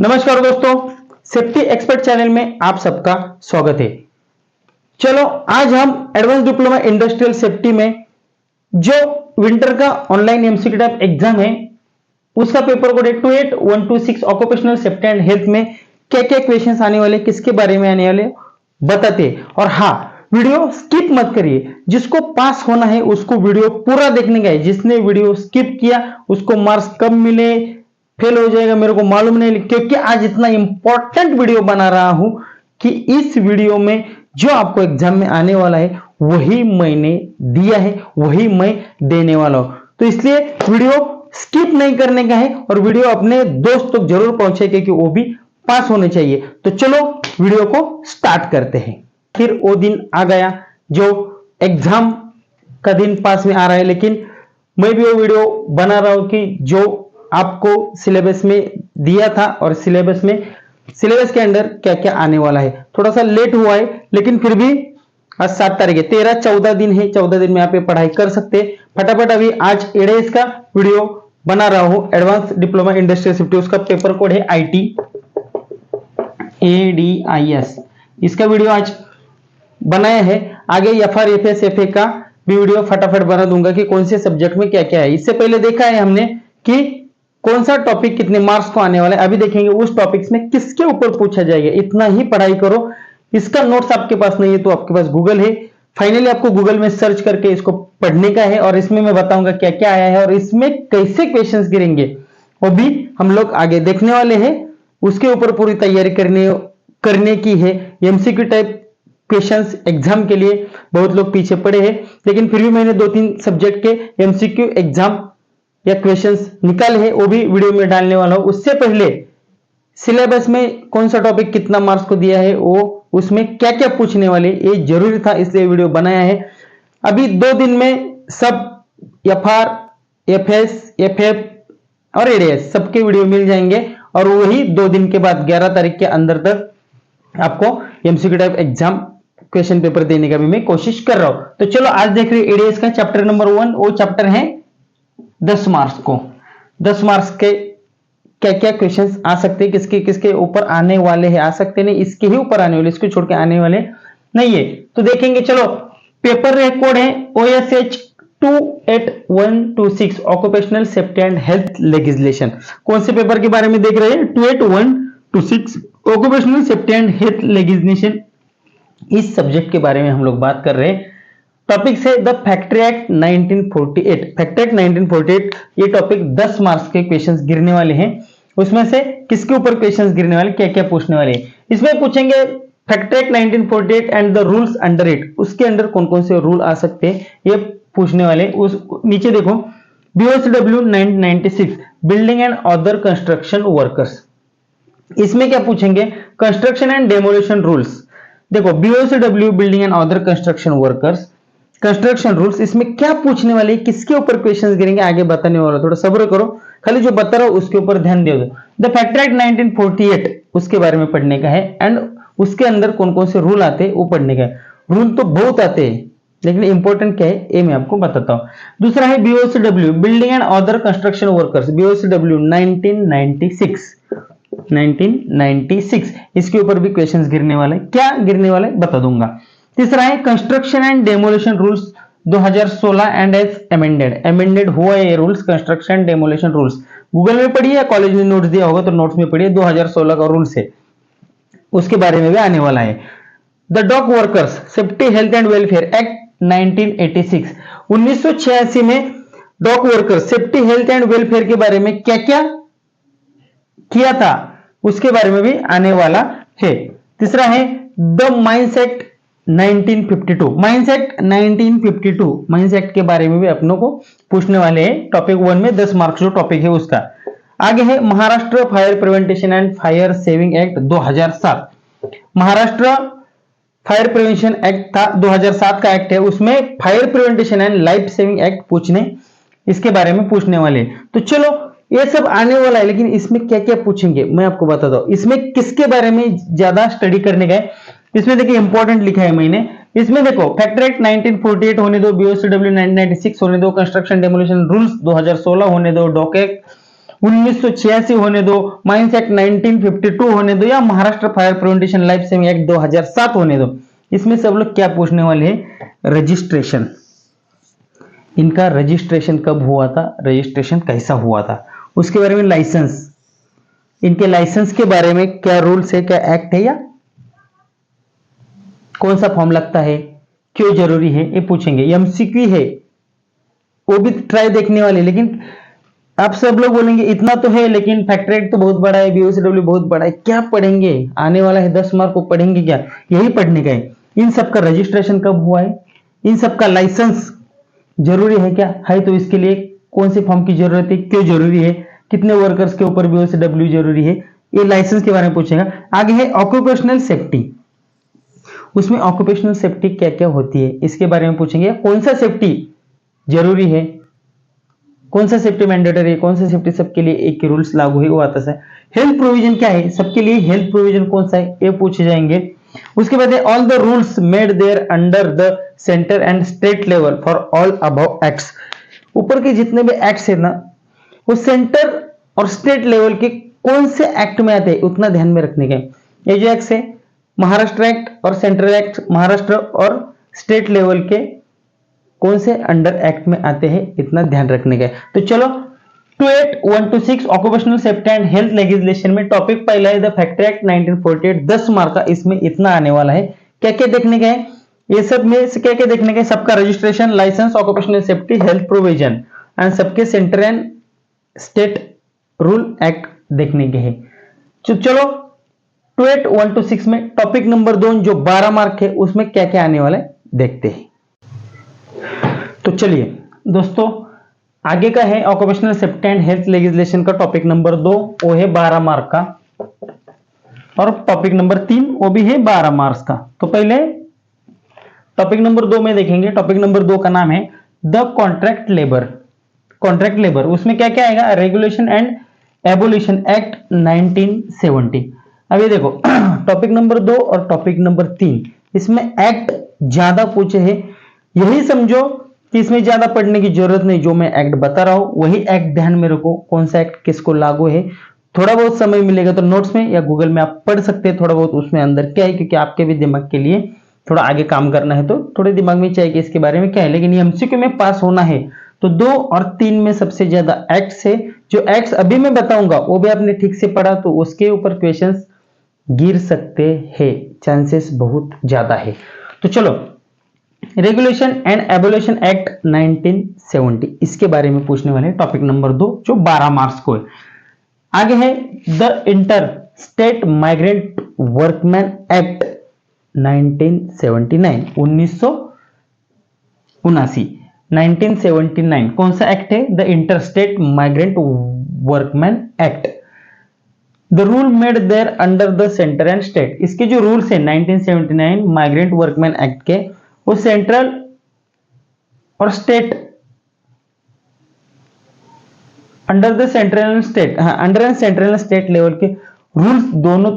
नमस्कार दोस्तों, safety expert channel में आप सबका स्वागत है। चलो आज हम एडवांस डिप्लोमा इंडस्ट्रियल सेफ्टी में जो विंटर का ऑनलाइन एमसीक्यू टाइप एग्जाम है उसका पेपर कोड है 28126 ऑक्यूपेशनल सेफ्टी एंड हेल्थ में क्या क्या क्वेश्चंस आने वाले, किसके बारे में आने वाले बताते हैं। और हाँ, वीडियो स्किप मत करिए। जिसको पास होना है उसको वीडियो पूरा देखने का है। जिसने वीडियो स्किप किया उसको मार्क्स कम मिले, फेल हो जाएगा, मेरे को मालूम नहीं, क्योंकि आज इतना इंपॉर्टेंट वीडियो बना रहा हूं कि इस वीडियो में जो आपको एग्जाम में आने वाला है वही मैंने दिया है, वही मैं देने वाला हूं। तो इसलिए वीडियो स्किप नहीं करने का है और वीडियो अपने दोस्त तक जरूर पहुंचे क्योंकि वो भी पास होने चाहिए। तो चलो वीडियो को स्टार्ट करते हैं। फिर वो दिन आ गया जो एग्जाम का दिन पास में आ रहा है, लेकिन मैं भी वो वीडियो बना रहा हूं कि जो आपको सिलेबस में दिया था और सिलेबस के अंदर क्या क्या आने वाला है। थोड़ा सा लेट हुआ है लेकिन फिर भी आज 7 तारीख है, 13-14 दिन है। 14 दिन में आप पढ़ाई कर सकते हैं। फटाफट अभी आज एडीएस का वीडियो बना रहा हूं, एडवांस डिप्लोमा इंडस्ट्रियल सेफ्टी। उसका पेपर कोड है IT ADIS। इसका वीडियो आज बनाया है। आगे FR FS FA का भी वीडियो फटाफट बना दूंगा कि कौन से सब्जेक्ट में क्या क्या है। इससे पहले देखा है हमने कि कौन सा टॉपिक कितने मार्क्स को आने वाला है। अभी देखेंगे उस टॉपिक्स में किसके ऊपर पूछा जाएगा। इतना ही पढ़ाई करो। इसका नोट्स आपके पास नहीं है तो आपके पास गूगल है। फाइनली आपको गूगल में सर्च करके इसको पढ़ने का है और इसमें मैं बताऊंगा क्या क्या आया है और इसमें कैसे क्वेश्चंस गिरेंगे वो भी हम लोग आगे देखने वाले हैं। उसके ऊपर पूरी तैयारी करने की है। एमसीक्यू टाइप क्वेश्चंस एग्जाम के लिए बहुत लोग पीछे पड़े हैं, लेकिन फिर भी मैंने 2-3 सब्जेक्ट के एमसीक्यू एग्जाम या क्वेश्चंस निकाले हैं, वो भी वीडियो में डालने वाला हूं। उससे पहले सिलेबस में कौन सा टॉपिक कितना मार्क्स को दिया है, वो उसमें क्या क्या पूछने वाले, ये जरूरी था इसलिए वीडियो बनाया है। अभी 2 दिन में सब FR FS FF और एडीएस सबके वीडियो मिल जाएंगे और वही 2 दिन के बाद 11 तारीख के अंदर तक आपको MCQ type exam question paper देने का भी मैं कोशिश कर रहा हूं। तो चलो आज देख रहे हैं एडीएस का चैप्टर नंबर 1। वो चैप्टर है 10 मार्क्स को। 10 मार्क्स के क्या क्या क्वेश्चंस आ सकते हैं, किसके किसके ऊपर आने वाले हैं, आ सकते नहीं, इसके ही ऊपर आने वाले, इसको छोड़ के आने वाले नहीं है। तो देखेंगे। चलो पेपर कोड है OSH 28126 occupational safety and health legislation. कौन से पेपर के बारे में देख रहे हैं? 28126 occupational safety and health legislation. इस सब्जेक्ट के बारे में हम लोग बात कर रहे हैं। टॉपिक है the factory act 1948। Factory act 1948 ये टॉपिक 10 मार्क्स के क्वेश्चंस गिरने वाले हैं। उसमें से किसके ऊपर क्वेश्चंस गिरने वाले, क्या क्या पूछने वाले हैं इसमें पूछेंगे। Factory act 1948 and the rules under it, उसके अंदर कौन कौन से रूल आ सकते हैं ये पूछने वाले। उस नीचे देखो BOCW 1996 building and other construction workers. इसमें क्या पूछेंगे? Construction and demolition rules. देखो BOCW building and other construction workers construction rules, इसमें क्या पूछने वाले, किसके ऊपर क्वेश्चंस गिरेंगे आगे बताने वाला। थोड़ा सब्र करो, खाली जो बता रहा हूं उसके ऊपर ध्यान दे दो। द फैक्ट्री एक्ट 1948 उसके बारे में पढ़ने का है एंड उसके अंदर कौन कौन से रूल आते हैं वो पढ़ने का है। रूल तो बहुत आते हैं लेकिन इंपॉर्टेंट क्या है ये मैं आपको बताता हूं। दूसरा है BOCW building and other construction workers. BOCW 1996 इसके ऊपर भी क्वेश्चंस गिरने वाले। क्या गिरने वाले बता दूंगा। तीसरा है construction and demolition rules 2016 and as amended हुआ है ये rules. Construction and demolition rules Google में पढ़िए या कॉलेज में नोट्स दिया होगा तो नोट्स में पढ़िए। 2016 का रूल्स है, उसके बारे में भी आने वाला है। The dock workers safety health and welfare act 1986 1986 में dock workers safety health and welfare के बारे में क्या क्या किया था उसके बारे में भी आने वाला है। तीसरा है the mines act 1952 mines act 1952 mines act के बारे में भी अपनों को पूछने वाले हैं। टॉपिक 1 में 10 मार्क्स जो टॉपिक है उसका। आगे है Maharashtra fire prevention and fire saving act 2007। Maharashtra fire prevention act था 2007 का एक्ट है, उसमें fire prevention and life saving act पूछने इसके बारे में पूछने वाले। तो चलो ये सब आने वाला है, लेकिन इसमें क्या क्या पूछेंगे मैं आपको बताता हूं। इसमें किसके बारे में ज्यादा स्टडी करने का है, इसमें देखिए इंपॉर्टेंट लिखा है मैंने। इसमें देखो फैक्ट्री एक्ट 1948 होने दो, BOCW 1996 होने दो, कंस्ट्रक्शन डेमोलिशन रूल्स 2016 होने दो, डॉक एक्ट 1986 होने दो, माइंस एक्ट 1952 होने दो, या Maharashtra fire prevention life saving act 2007 होने दो, इसमें सब लोग क्या पूछने वाले हैं? रजिस्ट्रेशन। इनका रजिस्ट्रेशन कब हुआ था, रजिस्ट्रेशन कैसा हुआ था, उसके बारे में, लाइसेंस, इनके लाइसेंस के बारे में क्या रूल्स है, क्या एक्ट है, या कौन सा फॉर्म लगता है, क्यों जरूरी है, ये पूछेंगे। एमसीक्यू है, वो भी ट्राई देखने वाले। लेकिन आप सब लोग बोलेंगे इतना तो है, लेकिन फैक्टर एक्ट तो बहुत बड़ा है, बीओसीडब्ल्यू बहुत बड़ा है, क्या पढ़ेंगे, आने वाला है 10 मार्क को, पढ़ेंगे क्या, यही पढ़ने का है। इन सब का रजिस्ट्रेशन कब हुआ है, इन सब का लाइसेंस जरूरी है क्या है, तो इसके लिए कौन से फॉर्म की जरूरत है, क्यों जरूरी है, कितने वर्कर्स के ऊपर बीओसीडब्ल्यू जरूरी है, ये लाइसेंस के बारे में पूछेगा। आगे है ऑक्यूपेशनल सेफ्टी, उसमें ऑक्यूपेशनल सेफ्टी क्या क्या होती है, इसके बारे में पूछेंगे। कौन सा सेफ्टी जरूरी है, कौन सा सेफ्टी मैंडेटरी है, कौन सा सेफ्टी सबके लिए एक ही रूल्स लागू है, वो आता है। हेल्थ प्रोविजन क्या है, सबके लिए हेल्थ प्रोविजन कौन सा है, ये पूछे जाएंगे। उसके बाद all the rules made there under the centre and state level for all above acts, ऊपर के जितने भी एक्ट्स है ना, वो सेंटर और स्टेट लेवल के कौन से एक्ट में आते हैं, उतना ध्यान में रखने का। ये जो एक्ट है, महाराष्ट्र एक्ट और सेंट्रल एक्ट, महाराष्ट्र और स्टेट लेवल के कौन से अंडर एक्ट में आते हैं, इतना ध्यान रखने का है। तो चलो 28126 occupational safety and health legislation में टॉपिक पहला है द फैक्ट्री एक्ट 1948, 10 मार्क का, इसमें इतना आने वाला है। क्या क्या देखने का है, ये सब में से क्या क्या देखने का है, सबका registration, licence, occupational safety, health provision and सबके centre and state rule act देखने के हैं। चलो 28126 में टॉपिक नंबर 2 जो 12 मार्क है, उसमें क्या क्या आने वाला है देखते हैं। तो चलिए दोस्तों, आगे का है occupational safety and health legislation का टॉपिक नंबर 2, वो है 12 मार्क का, और टॉपिक नंबर 3 वो भी है 12 मार्क्स का। तो पहले टॉपिक नंबर 2 में देखेंगे। टॉपिक नंबर 2 का नाम है the contract labour. Contract labour, उसमें क्या क्या आएगा, रेगुलेशन एंड एबोलिशन एक्ट 1970। अभी देखो टॉपिक नंबर 2 और टॉपिक नंबर 3, इसमें एक्ट ज्यादा पूछे हैं, यही समझो कि इसमें ज्यादा पढ़ने की जरूरत नहीं, जो मैं एक्ट बता रहा हूं वही एक्ट ध्यान में रखो, कौन सा एक्ट किसको लागू है। थोड़ा बहुत समय मिलेगा तो नोट्स में या गूगल में आप पढ़ सकते हैं थोड़ा बहुत, उसमें अंदर क्या है, क्योंकि आपके भी दिमाग के लिए थोड़ा आगे काम करना है, तो थोड़े दिमाग में चाहिए कि इसके बारे में क्या है। लेकिन ये एमसीक्यू में पास होना है तो 2 और 3 में सबसे ज्यादा एक्ट्स है। जो एक्ट्स अभी मैं बताऊंगा वो भी आपने ठीक से पढ़ा तो उसके ऊपर क्वेश्चंस गिर सकते हैं, चांसेस बहुत ज्यादा है। तो चलो, रेगुलेशन एंड एबोलिशन एक्ट 1970, इसके बारे में पूछने वाले टॉपिक नंबर 2 जो 12 मार्क्स को है। आगे है the inter state migrant workman act 1979, 1979, कौन सा एक्ट है, the inter state migrant workman act. The rule made there under the centre and state, इसके जो रूल्स है 1979 माइग्रेंट वर्कमैन एक्ट के, वो सेंट्रल और state, under the central and state, under and central and state level के rules दोनों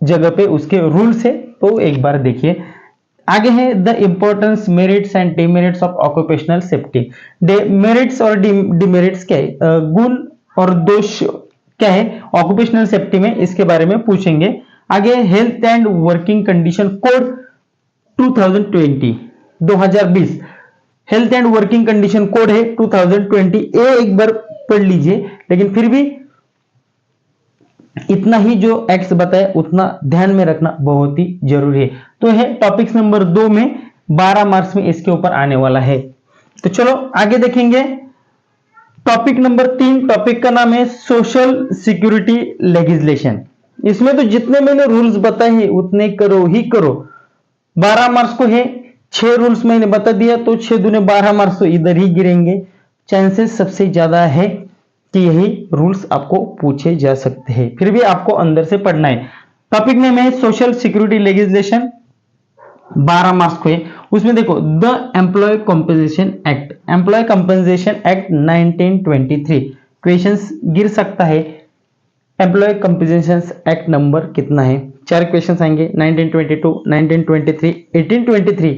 जगह पे उसके रूल्स है, तो एक बार देखिए। आगे है the importance, merits and demerits of occupational safety. Merits और डिमेरिट्स क्या है, गुण और दोष क्या है ऑक्यूपेशनल सेफ्टी में, इसके बारे में पूछेंगे। आगे health and working condition code 2020, health and working condition code है 2020, ये एक बार पढ़ लीजिए, लेकिन फिर भी इतना ही जो एक्ट्स बताए उतना ध्यान में रखना बहुत ही जरूरी है। तो है टॉपिक्स नंबर 2 में 12 मार्क्स में इसके ऊपर आने वाला है। तो चलो आगे देखेंगे टॉपिक नंबर 3, टॉपिक का नाम है सोशल सिक्योरिटी लेजिस्लेशन। इसमें तो जितने मैंने रूल्स बताए हैं उतने करो ही करो। 12 मार्क्स को है, 6 रूल्स मैंने बता दिया तो 6 दूने 12 मार्क्स तो इधर ही गिरेंगे। चांसेस सबसे ज्यादा है कि यही रूल्स आपको पूछे जा सकते हैं, फिर भी आपको अंदर से पढ़ना है। टॉपिक नेम है सोशल सिक्योरिटी लेजिस्लेशन, 12 मार्क्स को है। उसमें देखो the employee compensation act, employee compensation act 1923, questions गिर सकता है। एम्प्लॉय कंपनसेशन एक्ट नंबर कितना है, 4 क्वेश्चंस आएंगे, 1922, 1923, 1823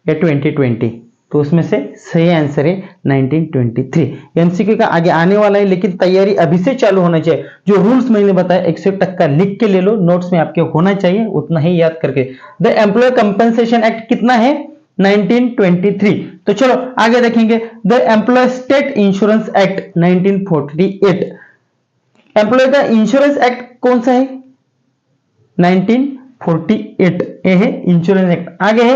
या 2020। तो उसमें से सही आंसर है 1923। एमसीक्यू का आगे आने वाला है, लेकिन तैयारी अभी से चालू होना चाहिए। जो रूल्स मैंने बताया 101 लिख के ले लो, नोट्स में आपके होना चाहिए, उतना ही याद करके। द एम्प्लॉय कंपनसेशन एक्ट कितना है? 1923। तो चलो आगे देखेंगे। The employ state insurance act 1948। Employ का इंश्योरेंस एक्ट कौन सा है? 1948 ये है इंश्योरेंस एक्ट। आगे है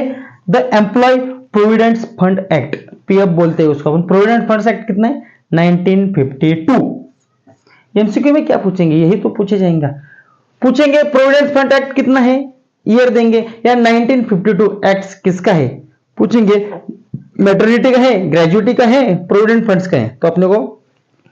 the employ provident fund act, PF बोलते हैं उसको अपन। प्रोविडेंट फंड एक्ट कितना है? 1952। एमसीक्यू में क्या पूछेंगे? यही तो पूछे जाएंगे। पूछेंगे प्रोविडेंट फंड एक्ट कितना है, ईयर देंगे, या 1952 एक्ट किसका है पूछेंगे। मैटरनिटी का है, ग्रेजुइटी का है, प्रोविडेंट फंड्स का है। तो अपने को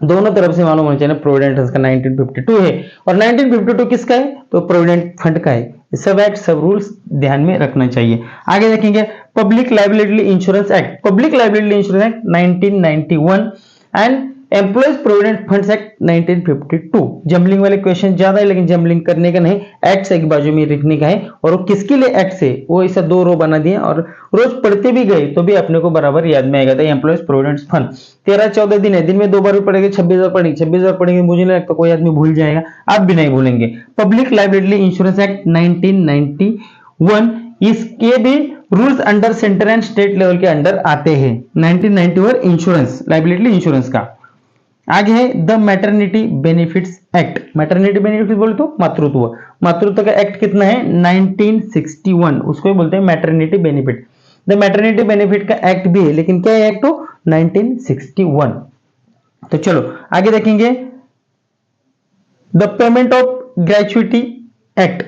दोनों तरफ से मालूम होना चाहिए ना। प्रोविडेंट फंड का 1952 है और 1952 किसका है? तो प्रोविडेंट फंड का है। सब एक्ट सब रूल्स ध्यान में रखना चाहिए। आगे देखेंगे public liability insurance act. Public liability insurance act 1991 and employees provident funds act 1952। Jumbling वाले क्वेश्चन ज्यादा है, लेकिन जम्बलिंग करने का नहीं, एक्ट एक बाजू में लिखने का है। और वो किसके लिए एक्ट है वो ऐसा 2 रो बना दिए और रोज पढ़ते भी गए तो भी अपने को बराबर याद में आएगा। एम्प्लॉयज प्रोविडेंट फंड 13-14 दिन है, दिन में 2 बार भी पढ़ेंगे, 26 बार पढ़ेंगे। 26 बार पढ़ेंगे मुझे नहीं लगता कोई आदमी भूल जाएगा, आप भी नहीं भूलेंगे। पब्लिक लाइबिलिटी इंश्योरेंस एक्ट 1991, इसके भी rules under centre and state level के अंडर आते हैं। 1991 इंश्योरेंस लाइबिलिटी इंश्योरेंस का। आगे है the maternity benefits act. Maternity benefits बोले तो मातृत्व, मातृत्व का एक्ट कितना है? 1961, उसको बोलते हैं maternity benefit. The maternity benefit का एक्ट भी है, लेकिन क्या है एक्ट? 1961। तो चलो आगे देखेंगे द पेमेंट ऑफ ग्रेजुइटी एक्ट।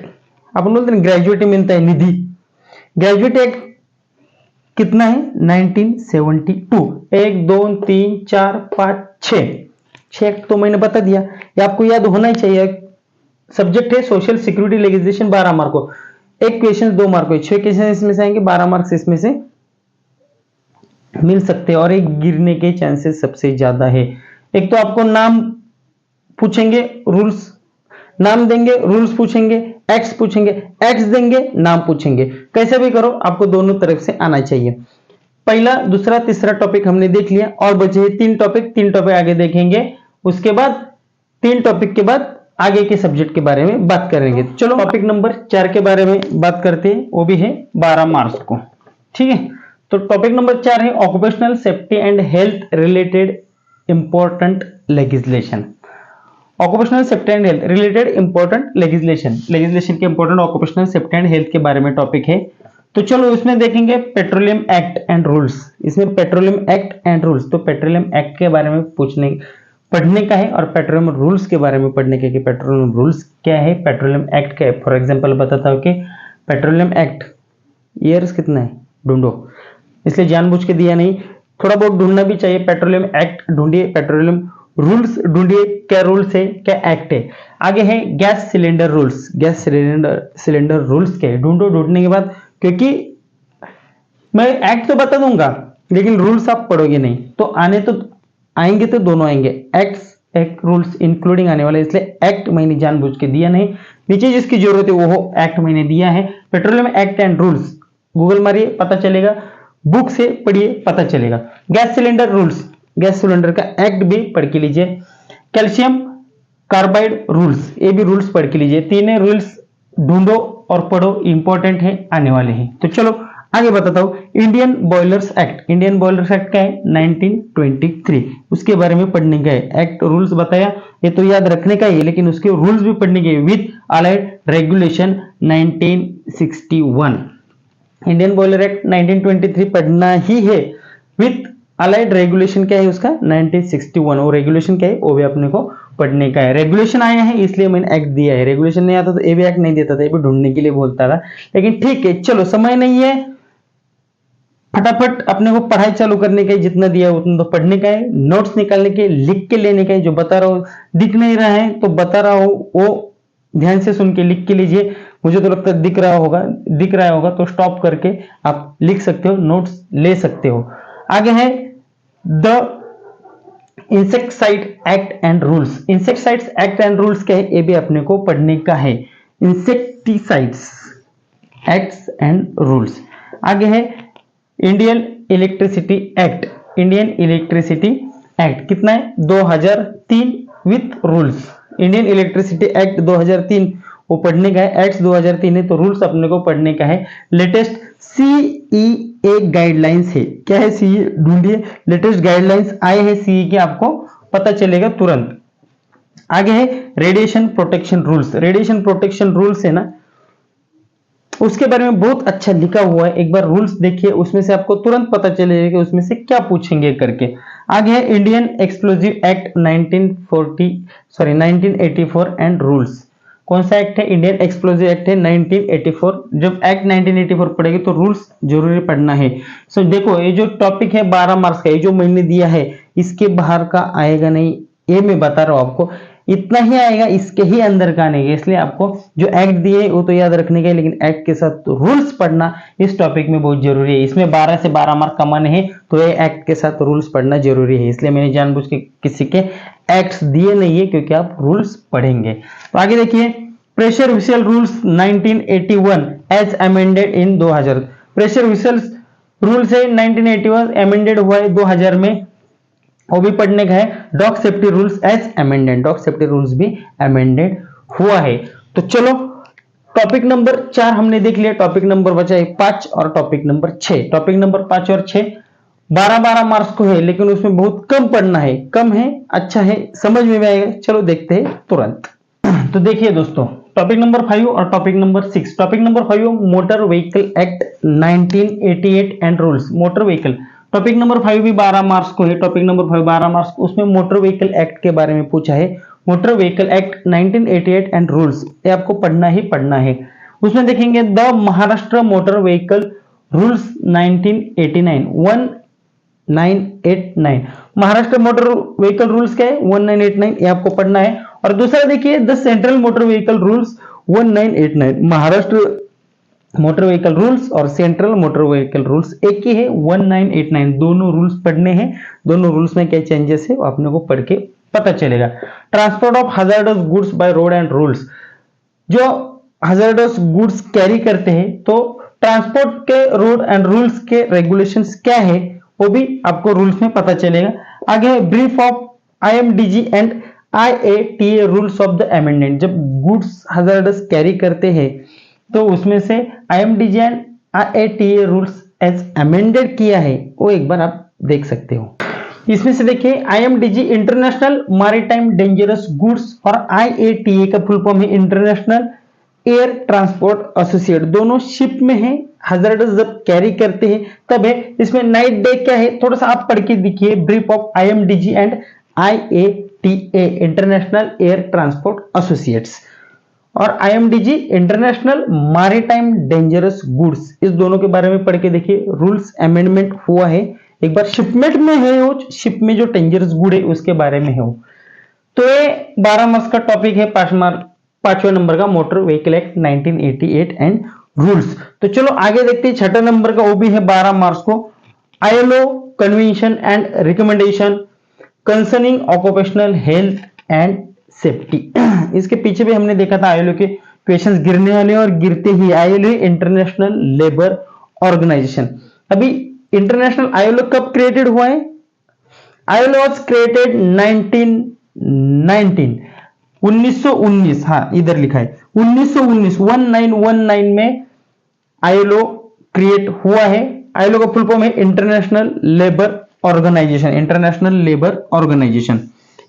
अपन बोलते हैं ग्रेजुइटी मिलता है निधि। ग्रेजुइटी एक्ट कितना है? 1972। 1 2 3 4 5 6 एक्ट तो मैंने बता दिया, ये आपको याद होना ही चाहिए। सब्जेक्ट है सोशल सिक्योरिटी लेजिस्लेशन, 12 मार्क को। एक क्वेश्चन 2 मार्क को, 6 क्वेश्चन इसमें से आएंगे, 12 मार्क्स इसमें से मिल सकते हैं और एक गिरने के चांसेस सबसे ज्यादा है। एक तो आपको नाम पूछेंगे, रूल्स नाम देंगे, रूल्स पूछेंगे, एक्ट्स पूछेंगे, एक्ट्स देंगे, नाम पूछेंगे। कैसे भी करो आपको दोनों तरफ से आना चाहिए। पहला दूसरा तीसरा टॉपिक हमने देख लिया और बचे 3 टॉपिक। 3 टॉपिक आगे देखेंगे, उसके बाद 3 टॉपिक के बाद आगे के सब्जेक्ट के बारे में बात करेंगे। चलो टॉपिक नंबर 4 के बारे में बात करते हैं, वो भी है 12 मार्च को। ठीक है, तो टॉपिक नंबर 4 है occupational safety and health related important legislation. Occupational safety and health related important legislation के important occupational safety and health के बारे में टॉपिक है। तो चलो इसमें देखेंगे पेट्रोलियम एक्ट एंड रूल्स। इसमें पेट्रोलियम एक्ट एंड रूल्स, तो पेट्रोलियम एक्ट के बारे में पढ़ने का है और पेट्रोलियम रूल्स के बारे में पढ़ने का है कि पेट्रोलियम रूल्स क्या है, पेट्रोलियम एक्ट क्या है। फॉर एग्जांपल बताता हूं कि पेट्रोलियम एक्ट ईयर्स कितना है ढूंढो, इसलिए जानबूझ के दिया नहीं, थोड़ा बहुत ढूंढना भी चाहिए। पेट्रोलियम एक्ट ढूंढिए, पेट्रोलियम रूल्स ढूंढिए, क्या रूल्स है क्या एक्ट है। आगे है gas cylinder rules. Gas cylinder rules क्या है ढूंढो। ढूंढने के बाद, क्योंकि मैं एक्ट तो बता दूंगा लेकिन रूल्स आप पढ़ोगे नहीं, तो आएंगे तो दोनों आएंगे, एक्ट रूल्स इंक्लूडिंग आने वाले, इसलिए एक्ट मैंने जानबूझ के दिया नहीं। नीचे जिसकी जरूरत है वो एक्ट मैंने दिया है। Petroleum act and rules Google मारिए पता चलेगा, बुक से पढ़िए पता चलेगा। Gas cylinder rules, gas cylinder का एक्ट भी पढ़ के लीजिए। कैल्शियम कार्बाइड रूल्स, ये भी रूल्स पढ़ के लीजिए। तीनों रूल्स ढूंढो और पढ़ो, इंपॉर्टेंट है, आने वाले हैं। तो चलो आगे बताता हूं Indian boilers act. Indian boilers act क्या है? 1923, उसके बारे में पढ़ने का है। एक्ट रूल्स बताया, ये तो याद रखने का ही है, लेकिन उसके रूल्स भी पढ़ने के with allied regulation 1961। Indian boiler act 1923 पढ़ना ही है, विद अलाइड रेगुलेशन क्या है उसका? 1961। वो रेगुलेशन क्या है वो भी अपने को पढ़ने का है। रेगुलेशन आया है इसलिए मैंने एक्ट दिया है, रेगुलेशन नहीं आता तो ये भी एक्ट नहीं देता था, ये भी ढूंढने के लिए बोलता था। लेकिन ठीक है, चलो समय नहीं है, फटाफट अपने को पढ़ाई चालू करने का है, जितना दिया है उतना तो पढ़ने का है, नोट्स निकालने के, लिख के लेने का है। जो बता रहा हूं दिख नहीं रहा है तो बता रहा हूं वो ध्यान से सुन के लिख के लीजिए। मुझे तो लगता है दिख रहा होगा तो स्टॉप करके आप लिख सकते हो, नोट्स ले सकते हो। आगे है the insecticide act and rules. Insecticides act and rules क्या है ये भी अपने को पढ़ने का है। Insecticides acts and rules. आगे है Indian electricity act, Indian electricity act कितना है 2003 with rules. Indian electricity act 2003 वो पढ़ने का है, एक्ट 2003 है तो रूल्स अपने को पढ़ने का है। लेटेस्ट सीईए गाइडलाइंस है, क्या है सीईए ढूंढिए, लेटेस्ट गाइडलाइंस आए हैं सीईए के, आपको पता चलेगा तुरंत। आगे है radiation protection rules, radiation protection rules है ना, उसके बारे में बहुत अच्छा लिखा हुआ है, एक बार रूल्स देखिए, उसमें से आपको तुरंत पता चलेगा कि उसमें से क्या पूछेंगे करके। आगे है Indian explosive act 1984 and rules. कौन सा एक्ट है? इंडियन एक्सप्लोजिव एक्ट है 1984। जब एक्ट 1984 पढ़ेंगे तो रूल्स जरूरी पढ़ना है। सो देखो ये जो टॉपिक है 12 मार्क्स का, ये जो मैंने दिया है इसके बाहर का आएगा नहीं, ये मैं बता रहा हूं आपको, इतना ही आएगा, इसके ही अंदर का नहीं है। इसलिए आपको जो एक्ट दिए वो तो याद रखने का, लेकिन एक्ट के साथ तो रूल्स पढ़ना इस टॉपिक में बहुत जरूरी है। इसमें 12 से 12 मार्क कमाने हैं तो ये एक्ट के साथ रूल्स पढ़ना जरूरी है। इसलिए मैंने जानबूझ के किसी के एक्ट्स दिए नहीं है, क्योंकि आप रूल्स पढ़ेंगे। तो आगे देखिए pressure whistle rules 1981 as amended in 2000। Pressure whistle rules है 1981, अमेंडेड हुआ है 2000 में, वो भी पढ़ने का है। Dog safety rules as amended, dog safety rules भी अमेंडेड हुआ है। तो चलो टॉपिक नंबर 4 हमने देख लिया, टॉपिक नंबर बचा है 5 और टॉपिक नंबर 6। टॉपिक नंबर 5 और 6 12-12 मार्क्स को है, लेकिन उसमें बहुत कम पढ़ना है, कम है, अच्छा है, समझ में भी आएगा। चलो देखते हैं तुरंत। तो देखिए दोस्तों टॉपिक नंबर 5 और topic number 6। Topic number 5 motor vehicle act 1988 and rules, motor vehicle. Topic number 5 भी 12 मार्क्स को है, टॉपिक नंबर 5 12 मार्क्स, उसमें मोटर व्हीकल एक्ट के बारे में पूछा है। Motor vehicle act 1988 and rules, ये आपको पढ़ना ही पढ़ना है। उसमें देखेंगे the Maharashtra motor vehicle rules 1989 Maharashtra motor vehicle rules क्या है 1989, ये आपको पढ़ना है। और दूसरा देखिए the central motor vehicle rules 1989, Maharashtra motor vehicle rules और सेंट्रल मोटर व्हीकल रूल्स एक ही है 1989, दोनों रूल्स पढ़ने हैं। दोनों रूल्स में क्या चेंजेस है वो अपने को पढ़ के पता चलेगा। Transport of hazardous goods by road and rules, जो हजार्डस गुड्स कैरी करते हैं तो ट्रांसपोर्ट के रोड एंड रूल्स के रेगुलेशंस क्या है वो भी आपको रूल्स में पता चलेगा। आगे brief of IMDG and IATA rules of the amendment, जब गुड्स हजार्डस कैरी करते हैं तो उसमें से IMDG and IATA rules as amended किया है, वो एक बार आप देख सकते हो। इसमें से देखिए IMDG international maritime dangerous goods और IATA का फुल फॉर्म है इंटरनेशनल एयर ट्रांसपोर्ट एसोसिएट, दोनों शिप में है, हजार्डस जब कैरी करते हैं तब है। इसमें नाइट डे क्या है थोड़ा सा आप पढ़ के देखिए, brief of IMDG and IATA international air transport associates और IMDG international maritime dangerous goods, इस दोनों के बारे में पढ़ के देखिए। रूल्स अमेंडमेंट हुआ है, एक बार शिपमेंट में है वो, शिप में जो डेंजरस गुड है उसके बारे में है वो। तो ये 12 मार्क्स का टॉपिक है, 5वें नंबर का motor vehicle act 1988 and rules. तो चलो आगे देखते हैं 6 नंबर का, वो भी है 12 मार्क्स को, ILO convention and recommendation concerning occupational health and safety. इसके पीछे भी हमने देखा था ILO के क्वेश्चंस गिरने वाले और गिरते ही। ILO इंटरनेशनल लेबर ऑर्गेनाइजेशन, अभी इंटरनेशनल ILO कब क्रिएटेड हुआ है? ILO वाज क्रिएटेड 1919, हाँ इधर लिखा है 1919 में ILO क्रिएट हुआ है। ILO का फुल फॉर्म है international labour organisation, international labour organisation.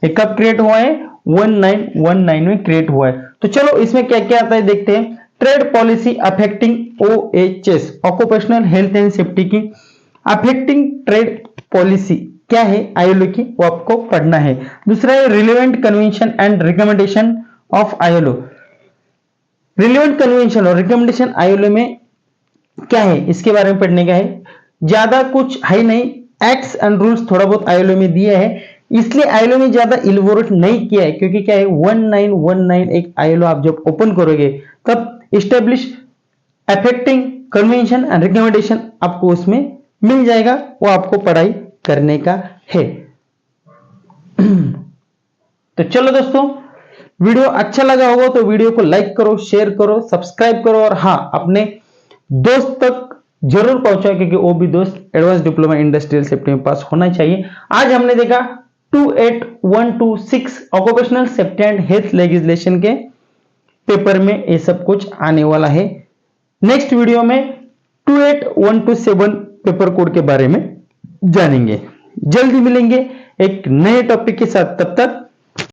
ये कब क्रिएट हुआ है? 1919 में क्रिएट हुआ है। तो चलो इसमें क्या क्या आता है देखते हैं। Trade policy affecting OHS, occupational health and safety की अफेक्टिंग ट्रेड पॉलिसी क्या है ILO की, वो आपको पढ़ना है। दूसरा है relevant convention and recommendation of ILO, relevant convention और रिकमेंडेशन ILO में क्या है इसके बारे में पढ़ने का है। ज्यादा कुछ है नहीं, एक्ट्स एंड रूल्स थोड़ा बहुत ILO में दिया है, इसलिए ILO में ज्यादा इलबोरेट नहीं किया है, क्योंकि क्या है 1919 एक ILO आप जब ओपन करोगे तब establish affecting convention and recommendation आपको उसमें मिल जाएगा, वो आपको पढ़ाई करने का है। तो चलो दोस्तों वीडियो अच्छा लगा होगा तो वीडियो को लाइक करो, शेयर करो, सब्सक्राइब करो और हाँ अपने दोस्त तक जरूर पहुंचा, क्योंकि वो भी दोस्त एडवांस डिप्लोमा इंडस्ट्रियल सेफ्टी में पास होना चाहिए। आज हमने देखा 28126 occupational safety and health legislation के पेपर में ये सब कुछ आने वाला है। नेक्स्ट वीडियो में 28127 पेपर कोड के बारे में जानेंगे। जल्दी मिलेंगे एक नए टॉपिक के साथ, तब तक